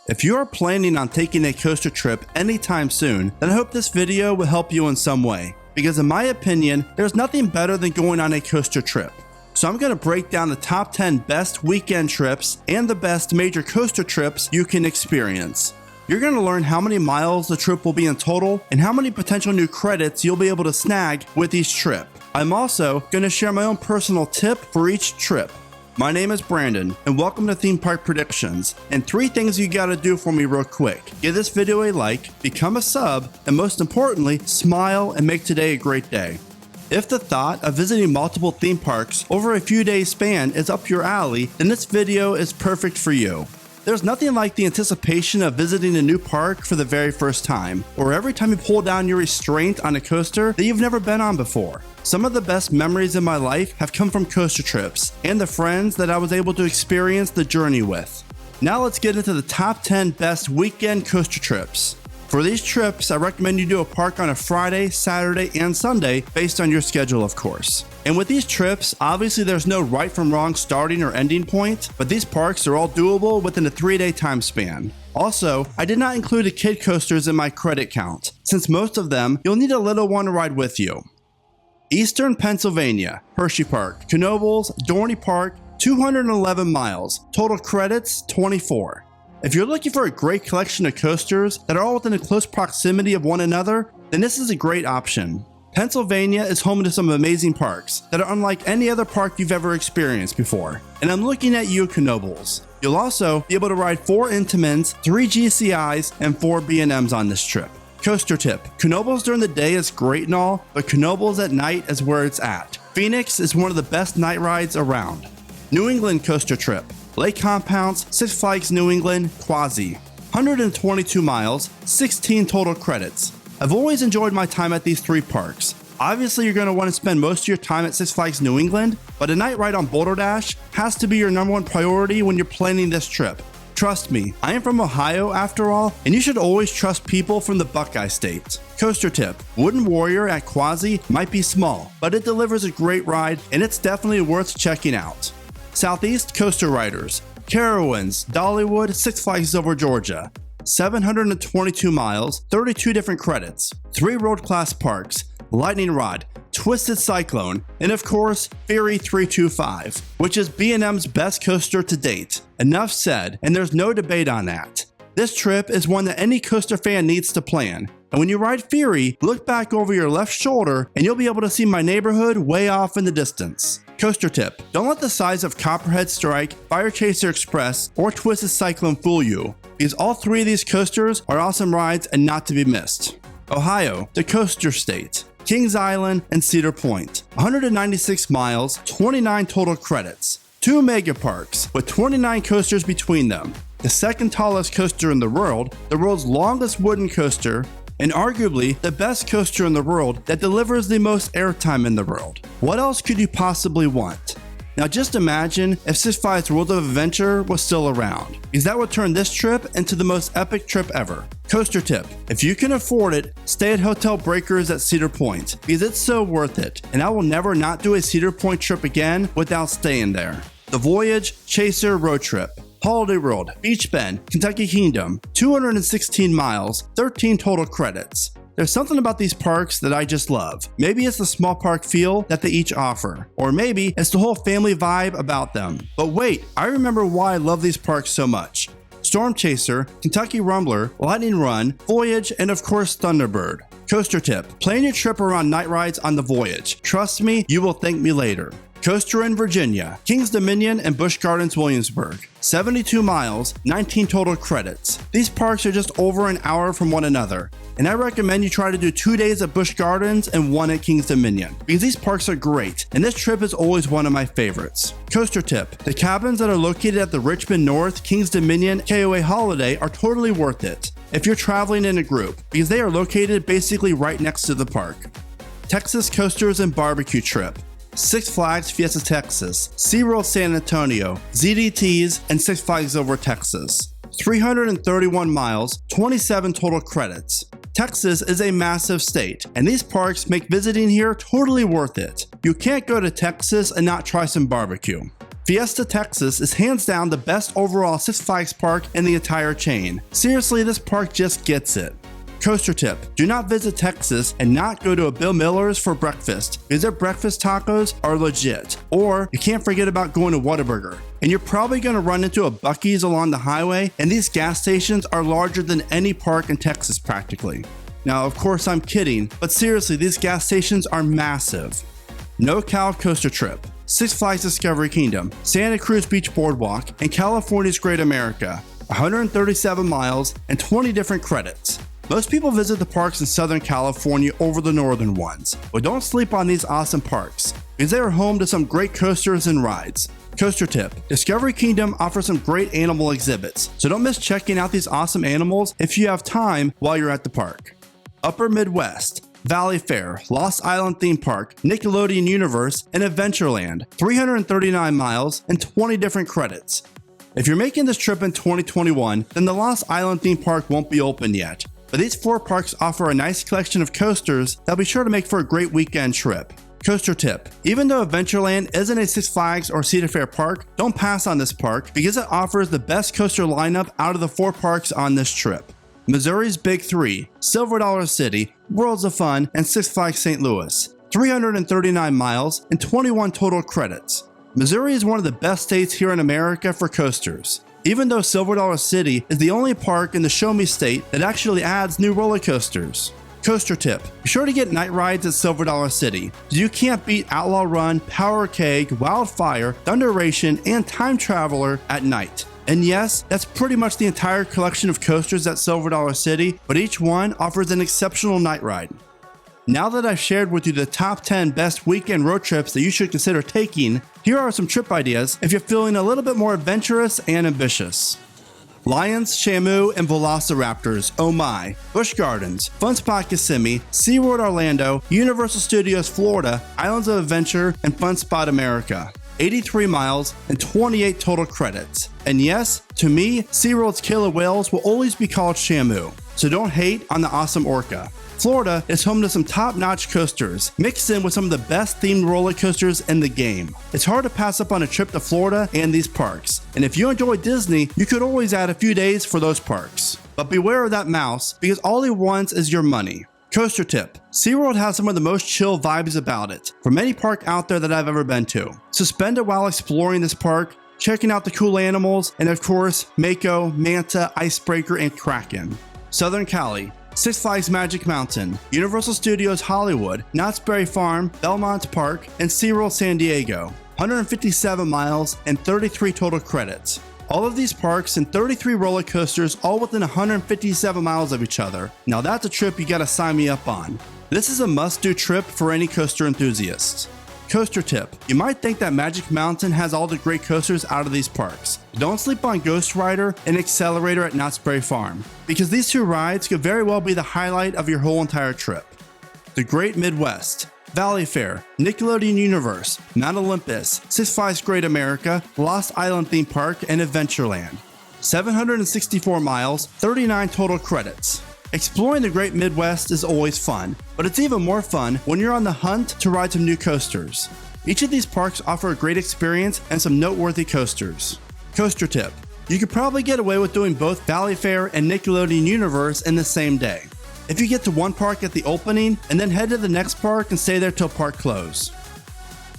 If you are planning on taking a coaster trip anytime soon, then I hope this video will help you in some way, because in my opinion, there's nothing better than going on a coaster trip. So I'm going to break down the top 10 best weekend trips and the best major coaster trips you can experience. You're going to learn how many miles the trip will be in total and how many potential new credits you'll be able to snag with each trip. I'm also going to share my own personal tip for each trip. My name is Brandon, and welcome to Theme Park Predictions. And 3 things you gotta do for me real quick. Give this video a like, become a sub, and most importantly, smile and make today a great day. If the thought of visiting multiple theme parks over a few days span is up your alley, then this video is perfect for you. There's nothing like the anticipation of visiting a new park for the very first time, or every time you pull down your restraint on a coaster that you've never been on before. Some of the best memories in my life have come from coaster trips, and the friends that I was able to experience the journey with. Now let's get into the top 10 best weekend coaster trips. For these trips, I recommend you do a park on a Friday, Saturday, and Sunday based on your schedule, of course. And with these trips, obviously there's no right from wrong starting or ending point, but these parks are all doable within a 3-day time span. Also, I did not include the kid coasters in my credit count, since most of them you'll need a little one to ride with you. Eastern Pennsylvania, HersheyPark, Knoebels, Dorney Park, 211 miles, total credits 24. If you're looking for a great collection of coasters that are all within a close proximity of one another, then this is a great option. Pennsylvania is home to some amazing parks that are unlike any other park you've ever experienced before, and I'm looking at you, Knoebels. You'll also be able to ride 4 Intamins, 3 GCIs, and 4 B&Ms on this trip. Coaster tip: Knoebels during the day is great and all, but Knoebels at night is where it's at. Phoenix is one of the best night rides around. New England coaster trip: Lake Compounce, Six Flags New England, Quassy. 122 miles, 16 total credits. I've always enjoyed my time at these 3 parks. Obviously, you're going to want to spend most of your time at Six Flags New England, but a night ride on Boulder Dash has to be your #1 priority when you're planning this trip. Trust me, I am from Ohio after all, and you should always trust people from the Buckeye State. Coaster tip: Wooden Warrior at Quassy might be small, but it delivers a great ride, and it's definitely worth checking out. Southeast Coaster Riders: Carowinds, Dollywood, Six Flags Over Georgia. 722 miles, 32 different credits, 3 road-class parks, Lightning Rod, Twisted Cyclone, and of course, Ferry 325, which is B&M's best coaster to date. Enough said, and there's no debate on that. This trip is one that any coaster fan needs to plan. And when you ride Ferry, look back over your left shoulder and you'll be able to see my neighborhood way off in the distance. Coaster tip: don't let the size of Copperhead Strike, Fire Chaser Express, or Twisted Cyclone fool you, because all 3 of these coasters are awesome rides and not to be missed. Ohio, the coaster state: Kings Island and Cedar Point. 196 miles, 29 total credits. 2 mega parks with 29 coasters between them. The second tallest coaster in the world's longest wooden coaster, and arguably the best coaster in the world that delivers the most airtime in the world. What else could you possibly want? Now just imagine if Six Flags World of Adventure was still around, because that would turn this trip into the most epic trip ever. Coaster tip: if you can afford it, stay at Hotel Breakers at Cedar Point, because it's so worth it, and I will never not do a Cedar Point trip again without staying there. The Voyage Chaser Road Trip: Holiday World, Beach Bend, Kentucky Kingdom. 216 miles, 13 total credits. There's something about these parks that I just love. Maybe it's the small park feel that they each offer, or maybe it's the whole family vibe about them. But wait, I remember why I love these parks so much. Storm Chaser, Kentucky Rumbler, Lightning Run, Voyage, and of course Thunderbird. Coaster tip: plan your trip around night rides on the Voyage. Trust me, you will thank me later. COASTERIN Virginia, Kings Dominion, and Busch Gardens Williamsburg. 72 miles, 19 total credits. These parks are just over an hour from one another, and I recommend you try to do 2 days at Busch Gardens and 1 at Kings Dominion, because these parks are great, and this trip is always one of my favorites. Coaster tip: the cabins that are located at the Richmond North, Kings Dominion, KOA Holiday are totally worth it if you're traveling in a group, because they are located basically right next to the park. Texas Coasters and Barbecue Trip: Six Flags Fiesta Texas, SeaWorld San Antonio, ZDTs, and Six Flags Over Texas. 331 miles, 27 total credits. Texas is a massive state, and these parks make visiting here totally worth it. You can't go to Texas and not try some barbecue. Fiesta, Texas is hands down the best overall Six Flags park in the entire chain. Seriously, this park just gets it. Coaster tip: do not visit Texas and not go to a Bill Miller's for breakfast, because their breakfast tacos are legit. Or you can't forget about going to Whataburger. And you're probably going to run into a BUCKEYE's along the highway, and these gas stations are larger than any park in Texas practically. Now, of course, I'm kidding, but seriously, these gas stations are massive. No-Cal Coaster Trip: Six Flags Discovery Kingdom, Santa Cruz Beach Boardwalk, and California's Great America. 137 miles and 20 different credits. Most people visit the parks in Southern California over the northern ones, but don't sleep on these awesome parks, because they are home to some great coasters and rides. Coaster tip: Discovery Kingdom offers some great animal exhibits, so don't miss checking out these awesome animals if you have time while you're at the park. Upper Midwest: Valleyfair, Lost Island Theme Park, Nickelodeon Universe, and Adventureland. 339 miles and 20 different credits. If you're making this trip in 2021, then the Lost Island Theme Park won't be open yet, but these 4 parks offer a nice collection of coasters that'll be sure to make for a great weekend trip. Coaster tip: even though Adventureland isn't a Six Flags or Cedar Fair park, don't pass on this park because it offers the best coaster lineup out of the 4 parks on this trip. Missouri's Big 3, Silver Dollar City, Worlds of Fun, and Six Flags St. Louis. 339 miles and 21 total credits. Missouri is one of the best states here in America for coasters, even though Silver Dollar City is the only park in the Show Me state that actually adds new roller coasters. Coaster tip: be sure to get night rides at Silver Dollar City. You can't beat Outlaw Run, Power Keg, Wildfire, Thunderation, and Time Traveler at night. And yes, that's pretty much the entire collection of coasters at Silver Dollar City, but each one offers an exceptional night ride. Now that I've shared with you the top 10 best weekend road trips that you should consider taking, here are some trip ideas if you're feeling a little bit more adventurous and ambitious. Lions, SHAMU, and VELOCIRAPTORS, oh my, Busch Gardens, Fun Spot Kissimmee, SeaWorld Orlando, Universal Studios Florida, Islands of Adventure, and Fun Spot America. 83 miles and 28 total credits. And yes, to me, SeaWorld's Killer Whales will always be called SHAMU, so don't hate on the awesome orca. Florida is home to some top-notch coasters, mixed in with some of the best themed roller coasters in the game. It's hard to pass up on a trip to Florida and these parks, and if you enjoy Disney, you could always add a few days for those parks. But beware of that mouse, because all he wants is your money. Coaster tip: SeaWorld has some of the most chill vibes about it, from any park out there that I've ever been to. Suspend it while exploring this park, checking out the cool animals, and of course, Mako, Manta, Icebreaker, and Kraken. Southern Cali: Six Flags Magic Mountain, Universal Studios Hollywood, Knott's Berry Farm, Belmont Park, and SeaWorld San Diego. 157 miles and 33 total credits. All of these parks and 33 roller coasters all within 157 miles of each other. Now that's a trip you gotta sign me up on. This is a must-do trip for any coaster enthusiast. Coaster tip: you might think that Magic Mountain has all the great coasters out of these parks. Don't sleep on Ghost Rider and Accelerator at Knott's Berry Farm, because these 2 rides could very well be the highlight of your whole entire trip. The Great Midwest: Valleyfair, Nickelodeon Universe, Mount Olympus, Six Flags Great America, Lost Island Theme Park, and Adventureland. 764 miles, 39 total credits. Exploring the Great Midwest is always fun, but it's even more fun when you're on the hunt to ride some new coasters. Each of these parks offer a great experience and some noteworthy coasters. Coaster tip: you could probably get away with doing both Valleyfair and Nickelodeon Universe in the same day. If you get to one park at the opening and then head to the next park and stay there till park close.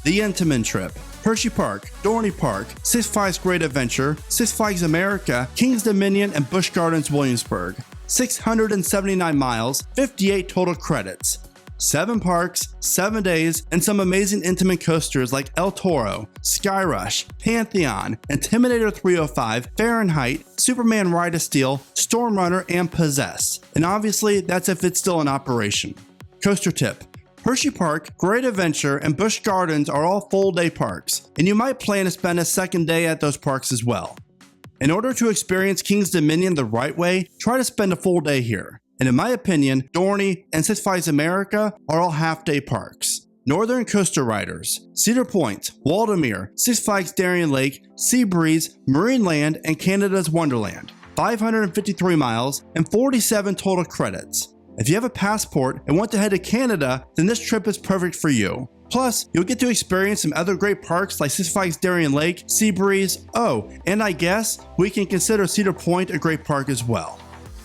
The Intamin trip: HersheyPark, Dorney Park, Six Flags Great Adventure, Six Flags America, Kings Dominion, and Busch Gardens Williamsburg. 679 miles, 58 total credits. 7 parks, 7 days, and some amazing Intamin coasters like El Toro, Skyrush, Pantheon, Intimidator 305, Fahrenheit, Superman Ride of Steel, Storm Runner, and Possess. And obviously, that's if it's still in operation. Coaster tip: HersheyPark, Great Adventure, and Busch Gardens are all full-day parks, and you might plan to spend a second day at those parks as well. In order to experience King's Dominion the right way, try to spend a full day here. And in my opinion, Dorney and Six Flags America are all half-day parks. Northern Coaster Riders: Cedar Point, Waldameer, Six Flags Darien Lake, Seabreeze, Marineland, and Canada's Wonderland. 553 miles and 47 total credits. If you have a passport and want to head to Canada, then this trip is perfect for you. Plus, you'll get to experience some other great parks like Six Flags Darien Lake, Seabreeze, and I guess we can consider Cedar Point a great park as well.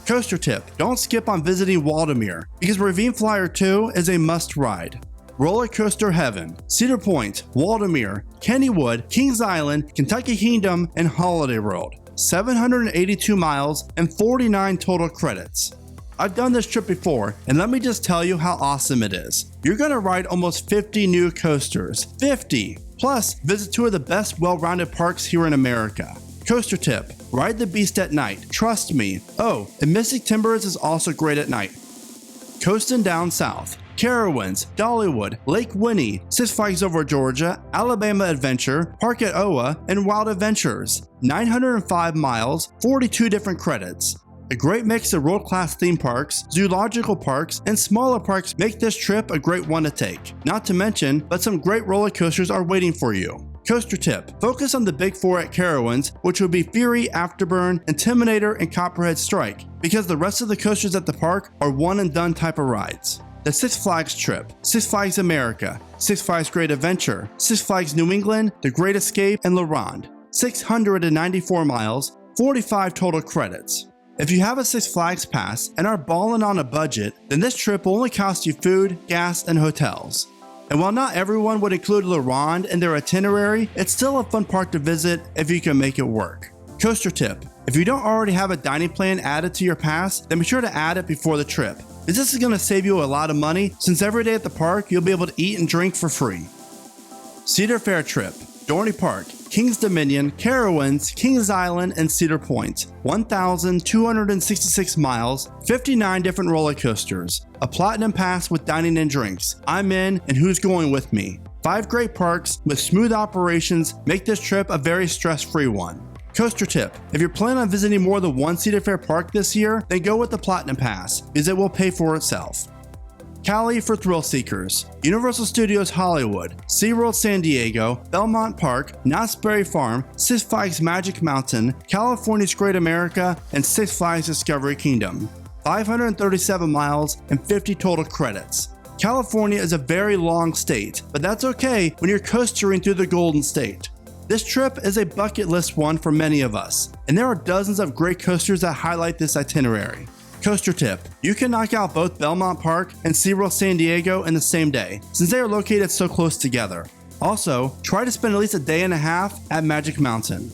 Coaster tip: don't skip on visiting Waldameer, because Ravine Flyer 2 is a must ride. Roller Coaster Heaven, Cedar Point, Waldameer, Kennywood, Kings Island, Kentucky Kingdom, and Holiday World. 782 miles and 49 total credits. I've done this trip before, and let me just tell you how awesome it is. You're going to ride almost 50 new coasters. 50! Plus, visit 2 of the best well-rounded parks here in America. Coaster tip: ride the Beast at night. Trust me. And Mystic Timbers is also great at night. Coastin' down south. Carowinds, Dollywood, Lake Winnie, Six Flags Over Georgia, Alabama Adventure, Park at Oa, and Wild Adventures. 905 miles, 42 different credits. A great mix of world-class theme parks, zoological parks, and smaller parks make this trip a great one to take. Not to mention, but some great roller coasters are waiting for you. Coaster tip: focus on the big 4 at Carowinds, which would be Fury, Afterburn, Intimidator, and Copperhead Strike, because the rest of the coasters at the park are one-and-done type of rides. The Six Flags trip, Six Flags America, Six Flags Great Adventure, Six Flags New England, The Great Escape, and La Ronde. 694 miles, 45 total credits. If you have a Six Flags pass and are balling on a budget, then this trip will only cost you food, gas, and hotels. And while not everyone would include La Ronde in their itinerary, it's still a fun park to visit if you can make it work. Coaster tip: if you don't already have a dining plan added to your pass, then be sure to add it before the trip. This is going to save you a lot of money, since every day at the park you'll be able to eat and drink for free. Cedar Fair trip, Dorney Park, Kings Dominion, Carowinds, Kings Island, and Cedar Point. 1,266 miles, 59 different roller coasters, a platinum pass with dining and drinks. I'm in, and who's going with me? 5 great parks with smooth operations make this trip a very stress-free one. Coaster tip: if you're planning on visiting more than one Cedar Fair park this year, then go with the Platinum Pass, because it will pay for itself. CALI for thrill seekers. Universal Studios Hollywood, SeaWorld San Diego, Belmont Park, Knott's Berry Farm, Six Flags Magic Mountain, California's Great America, and Six Flags Discovery Kingdom. 537 miles and 50 total credits. California is a very long state, but that's okay when you're coastering through the Golden State. This trip is a bucket list one for many of us, and there are dozens of great coasters that highlight this itinerary. Coaster tip: you can knock out both Belmont Park and SeaWorld San Diego in the same day, since they are located so close together. Also, try to spend at least a day and a half at Magic Mountain.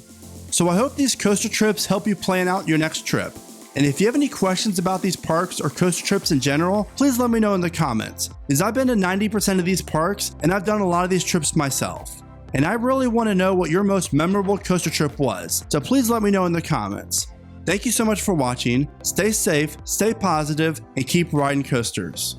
So I hope these coaster trips help you plan out your next trip. And if you have any questions about these parks or coaster trips in general, please let me know in the comments, as I've been to 90% of these parks and I've done a lot of these trips myself. And I really want to know what your most memorable coaster trip was, so please let me know in the comments. Thank you so much for watching, stay safe, stay positive, and keep riding coasters.